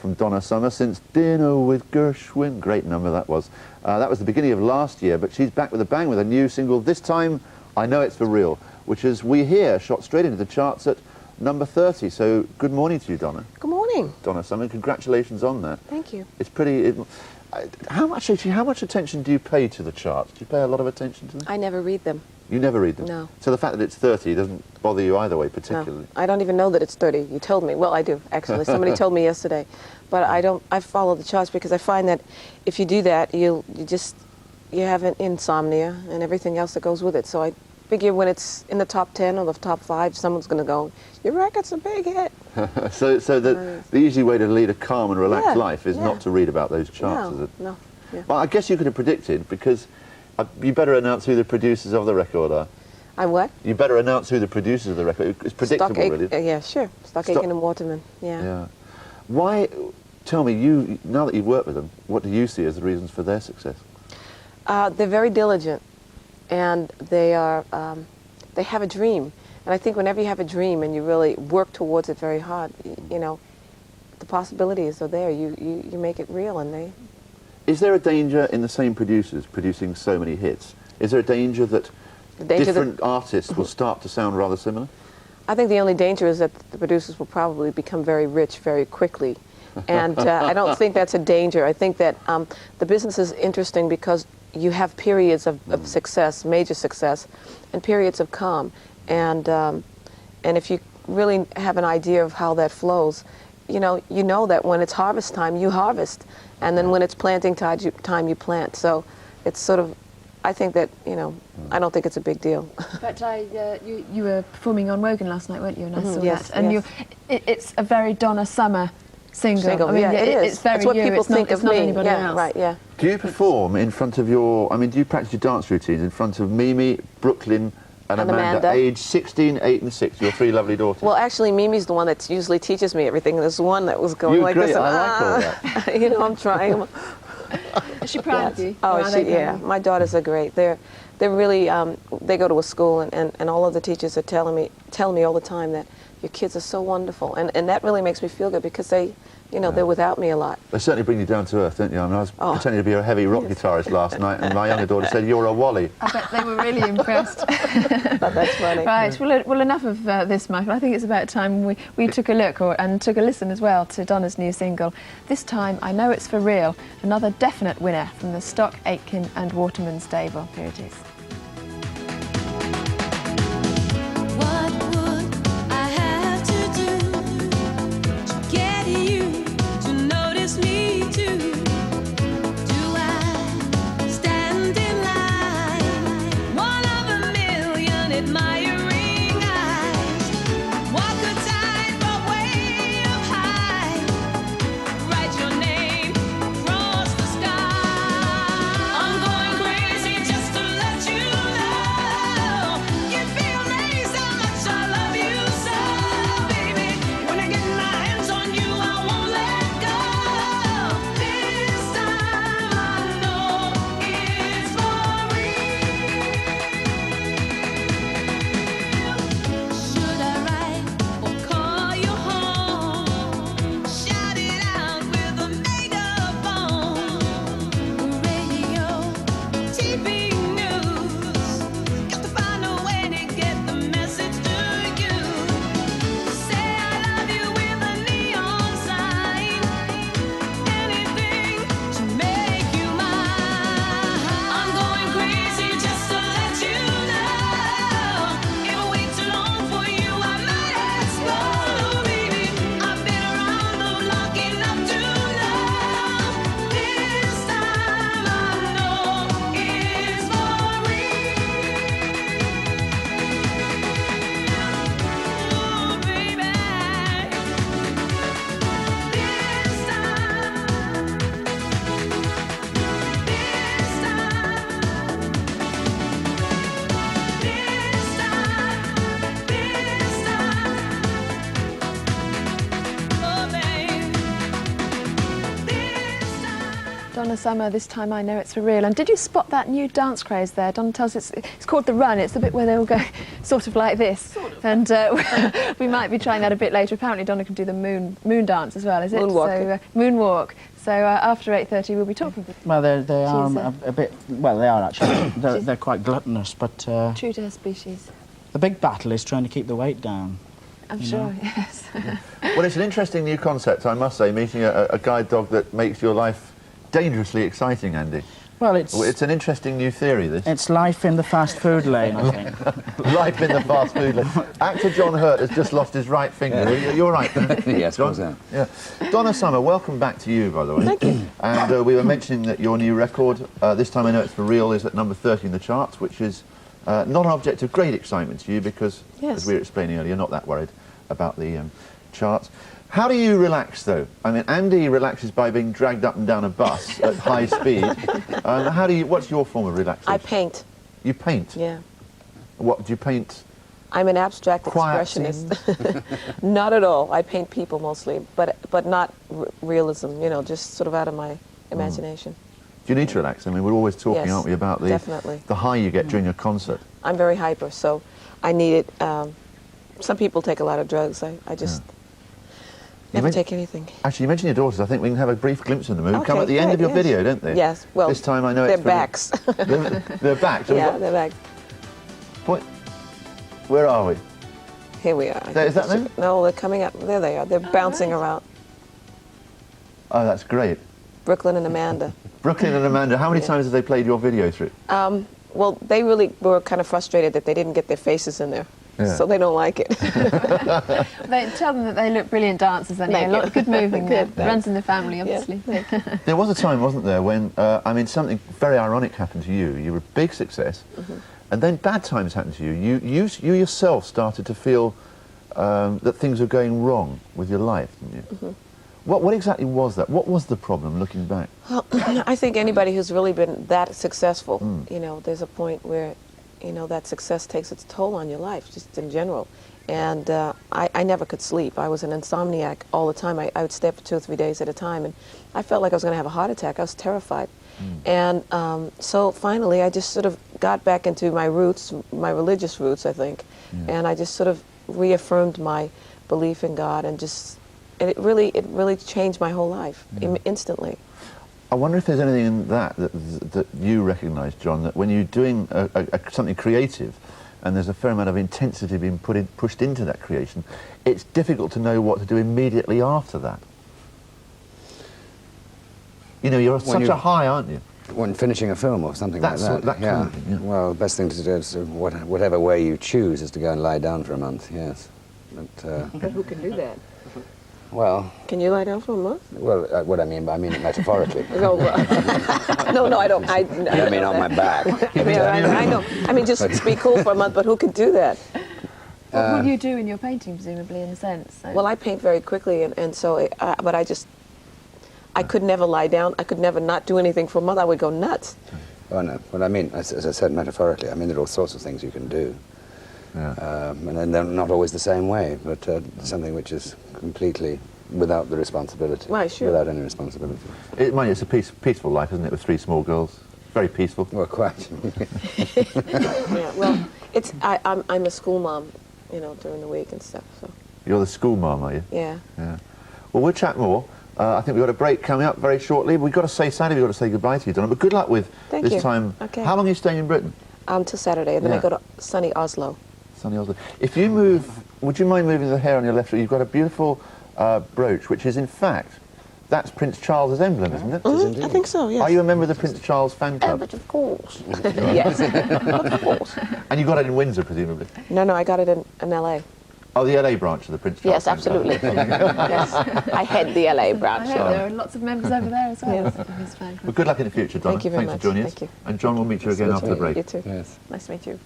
from Donna Summer since Dinner with Gershwin. Great number that was. That was the beginning of last year, but she's back with a bang with a new single. This time, I Know It's For Real, which, as we hear, shot straight into the charts at number 30. So good morning to you, Donna. Good morning. Donna Summer, congratulations on that. Thank you. It's pretty... how much attention do you pay to the charts? Do you pay a lot of attention to them? I never read them. You never read them? No. So the fact that it's 30 doesn't bother you either way, particularly? No. I don't even know that it's 30. You told me. Well, I do, actually. Somebody told me yesterday. But I follow the charts because I find that if you do that, you have an insomnia and everything else that goes with it. So I figure when it's in the top 10 or the top 5, someone's going to go, your record's a big hit. so the easy way to lead a calm and relaxed life is not to read about those charts, is it? No. Yeah. Well, I guess you could have predicted, because you better announce who the producers of the record are. I'm what? You better announce who the producers of the record. It's predictable, really. Yeah, sure. Stock Aitken and Waterman. Yeah. Why? Tell me, now that you've worked with them, what do you see as the reasons for their success? They're very diligent, and they have a dream. And I think whenever you have a dream and you really work towards it very hard, you know, the possibilities are there. You make it real, and they... Is there a danger in the same producers producing so many hits? Is there a danger that different artists will start to sound rather similar? I think the only danger is that the producers will probably become very rich very quickly. And I don't think that's a danger. I think that the business is interesting because you have periods of success, major success, and periods of calm. And if you really have an idea of how that flows, you know that when it's harvest time, you harvest. And then when it's planting time, you plant. So it's sort of, I think that, I don't think it's a big deal. But you were performing on Wogan last night, weren't you? And I saw yes, that. And yes. it's a very Donna Summer single. I mean, yeah, it is. It's very That's what you. people It's think not, of it's not me. anybody else. Right, yeah. Do you perform in front of do you practice your dance routines in front of Mimi, Brooklyn, and Amanda, age 16, 8 and 6, your 3 lovely daughters? Well, actually, Mimi's the one that usually teaches me everything. There's one that was going like this. I like all that. I'm trying. Is she proud of you? Oh, my daughters are great. They're really, they go to a school, and all of the teachers are telling me all the time that your kids are so wonderful. And that really makes me feel good because they, they're without me a lot. They certainly bring you down to earth, don't you? I mean, I was pretending to be a heavy rock guitarist last night, and my younger daughter said, "You're a Wally." I bet they were really impressed. But that's funny. Right, well, enough of this, Michael. I think it's about time we took a look and took a listen as well to Donna's new single. This time, I Know It's For Real, another definite winner from the Stock Aitken and Waterman stable. Here it is. I'm going crazy just to let you Donna Summer, This Time I Know It's For Real. And did you spot that new dance craze there? Donna tells us it's called the run. It's the bit where they all go sort of like this. Sort of. And we might be trying that a bit later. Apparently Donna can do the moon dance as well, is it? Moonwalk. So, moonwalk. So after 8:30 we'll be talking. Well, they are a bit. Well, they are actually. They're quite gluttonous, but True to her species. the big battle is trying to keep the weight down. I'm sure, yes. Well, it's an interesting new concept, I must say, meeting a guide dog that makes your life dangerously exciting, Andy. Well, it's an interesting new theory, this. it's life in the fast food lane, I think. Life in the fast food lane. Actor John Hurt has just lost his right finger. You're right. Yes, John? what's that? Yeah. Donna Summer, welcome back to you, by the way. Thank you. And we were mentioning that your new record, This Time I Know It's For Real, is at number 30 in the charts, which is not an object of great excitement to you because, as we were explaining earlier, you're not that worried about the charts. How do you relax, though? I mean, Andy relaxes by being dragged up and down a bus at high speed. What's your form of relaxation? I paint. You paint? Yeah. What, do you paint? I'm an abstract Quiet expressionist. Not at all. I paint people mostly, but not realism, you know, just sort of out of my imagination. Do you need to relax? I mean, we're always talking, Yes, aren't we, about the high you get during a concert. I'm very hyper, so I need it. Some people take a lot of drugs. I just never take anything. Actually, you mentioned your daughters. I think we can have a brief glimpse of them. Who come Okay, at the end of your great, yes. video, don't they? Yes. Well, This Time I Know their It's For Real. backs. They're back. So Yeah, they're backs. Where are we? Here we are. Is that them? No, they're coming up. There they are. They're bouncing around. Oh, that's great. Brooklyn and Amanda. Brooklyn and Amanda, how many times have they played your video through? Well, they really were kind of frustrated that they didn't get their faces in there. Yeah. So they don't like it. They tell them that they look brilliant dancers anyway. Thank A lot you. of good moving there. Good. Runs in the family, obviously. There was a time, wasn't there, when, I mean, something very ironic happened to you. You were a big success, and then bad times happened to you. You yourself started to feel that things were going wrong with your life, didn't you? What exactly was that? What was the problem, looking back? Well, I think anybody who's really been that successful, you know, there's a point where, you know, that success takes its toll on your life, just in general. And I never could sleep. I was an insomniac all the time. I would stay up for 2 or 3 days at a time, and I felt like I was going to have a heart attack. I was terrified. And so finally, I just sort of got back into my roots, my religious roots, I think, and I just sort of reaffirmed my belief in God, and just, and it really changed my whole life instantly. I wonder if there's anything in that you recognise, John, that when you're doing something creative and there's a fair amount of intensity being pushed into that creation, it's difficult to know what to do immediately after that. You know, you're such a high, aren't you? When finishing a film or something like that. That kind of thing, yeah. Well, the best thing to do is, whatever way you choose, is to go and lie down for a month, yes. But who can do that? Well... Can you lie down for a month? Well, what I mean it metaphorically. No, no, I don't. I mean on my back. I know. I mean, just be cool for a month, but who could do that? What will you do in your painting, presumably, in a sense? So. Well, I paint very quickly, and so, but I could never lie down. I could never not do anything for a month. I would go nuts. Oh, no. Well, I mean, as I said, metaphorically, I mean, there are all sorts of things you can do. Yeah. And then they're not always the same way, but something which is completely without the responsibility. Right, sure. Without any responsibility. It's a peaceful life, isn't it, with 3 small girls? Very peaceful. Well, quite. Yeah, well, I'm a school mom, you know, during the week and stuff. So. You're the school mom, are you? Yeah. Yeah. Well, we'll chat more. I think we've got a break coming up very shortly. We've got to say, sadly, we've got to say goodbye to you, Donna, but good luck with Thank this you. time. Okay. How long are you staying in Britain? Till Saturday, and then I go to sunny Oslo. Sunny Oslo. If you move, would you mind moving the hair on your left? You've got a beautiful brooch, which is, in fact, that's Prince Charles's emblem, isn't it? I think so, yes. Are you a member of the Prince Charles fan club? But of course. Yes, of course. And you got it in Windsor, presumably? No, I got it in L.A. Oh, the LA branch of the Prince Charles Yes, fan club. absolutely. Yes, I head the L.A. I branch. hope there are lots of members over there as well. Yes. of his fan club. Well, good luck in the future, Donna. Thank you very Thanks much. for joining us. Thank you. And John, we'll meet you again after the break. You too. Yes. Nice to meet you.